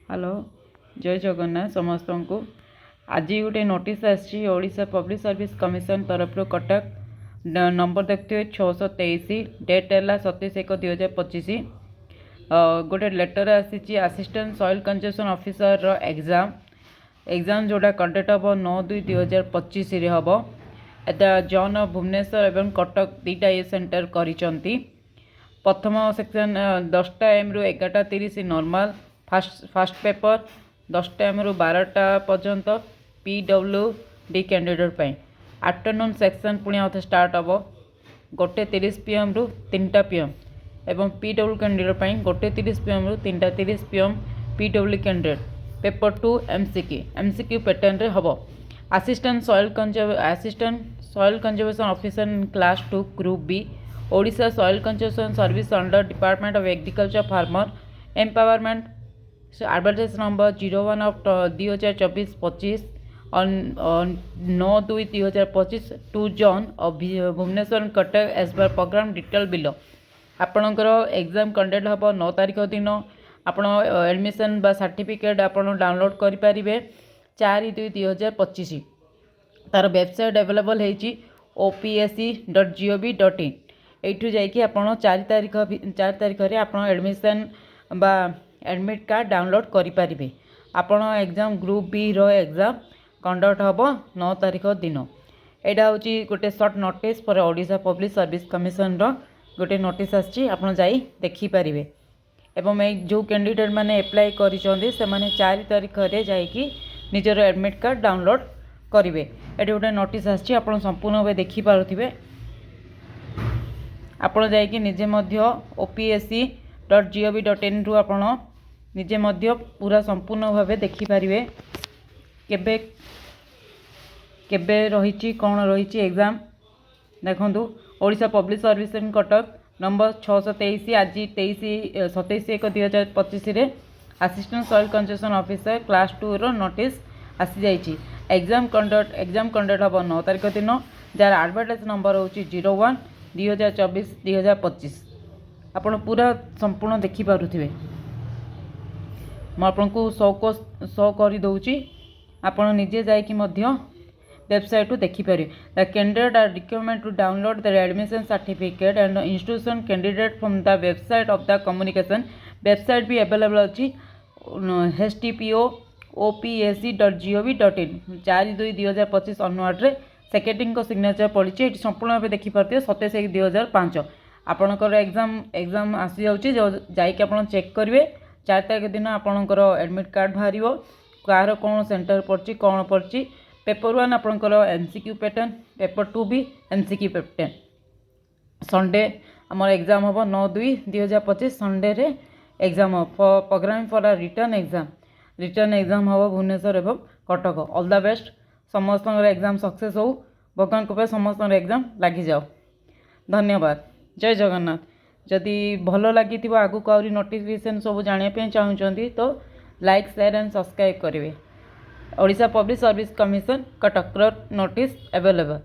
Hello जय जगन्नाथ समस्त को आज गोटे नोटिस आशा पब्लिक सर्विस कमिशन तरफ कटक नंबर देखते 623 डेट है 27/1/2025 गोटे लेटर आसी assistant soil conservation officer exam जोड़ा कंडक्ट हम 9/2/2025 हम एटा जॉन भुवनेश्वर एवं कटक दुईटा ये सेंटर करिसेंती। प्रथम सेक्शन 10टा AM रु 11:30 नॉर्मल फास्ट पेपर 10टा AM रु 12टा पर्यंत PWD कैंडिडेट आफ्टरनून सेक्शन पुणी आउ स्टार्ट हम 1:30 PM रु 3टा PM एवं PW कैंडिडेट 1:30 PM रु 3:30 PM PW candidate paper 2 MCQ pattern रे हम assistant soil conservation officer in class 2 group B Odisha soil conservation service under department of agriculture farmer empowerment advertise number 01 of 2024-25 on 9/2/2025 to zone Bhubaneswar Cuttack as per program detail below आपणकर exam conduct हम 9 तारिख दिन आप admission बा certificate आप download करें 4/2/2025 तार website available है opsc.gov.in यू जाकि आप 4 तारिख आप एडमिशन बा एडमिट कार्ड डाउनलोड करें। आपण एग्जाम ग्रुप बी रो एग्जाम कंडक्ट हम 9 तारिख दिन यहाँ हूँ गोटे सर्ट नोटिस पर ओडिशा पब्लिक सर्विस कमिशन गोटे नोटिस आसी देखिपारे एवं जो कैंडिडेट माने अप्लाई करें 4 तारिख जाकि निजर एडमिट कार्ड डाउनलोड करेंगे। ये गोटे नोटिस आसी संपूर्ण भाव देखिपे आपण जाकि निजे opsc.gov.in रु आप निजे पूरा संपूर्ण भाव देखिपारे केबे केबे रही कौन रही एग्जाम देखु Odisha public service in Cuttack number 623 आज 27/1/2025 assistant soil conservation officer class 2 रो नोटिस आसी जाइए। एग्जाम कंडक्ट हम 9 तारिख दिन जार एडवर्टाइज नंबर हूँ 01/2024-2025 आपण पूरा संपूर्ण देखिपे मुझे शो कर दूची आपण निजे जाकि वेबसाइट देखिपारे। The candidate are required to download the admission certificate and institution candidate from the website of the communication website भी अवेलेबल अच्छी http opsc.gov.in 4/2/2025 अनुवाद सेक्रेटरी सिग्नेचर पड़ी संपूर्ण भाव देखिपे 27/1/2005 आपणकर एग्जाम आसी जाकि आप चेक करेंगे 4 तारिख दिन आपणकर एडमिट कार्ड बाहर कार कौन सेंटर पड़ी कौन पड़ी पेपर 1 आपणकर MCQ पैटर्न पेपर 2 भी MCQ पैटर्न संडे आम एग्जाम हम 9/2/2025 संडे रे exam program for return exam हम भुवनेश्वर एवं कटक ऑल द बेस्ट समस्त एग्जाम सक्सेस हो भगवान कृपा समस्त एग्जाम लगी जाओ। धन्यवाद जय जगन्नाथ। जदि भल लगी आगु आहरी नोटिफिकेशन सब जानापी चाहूँगी तो लाइक शेयर एंड सब्सक्राइब करेंगे। Odisha public service commission Cuttack notice available.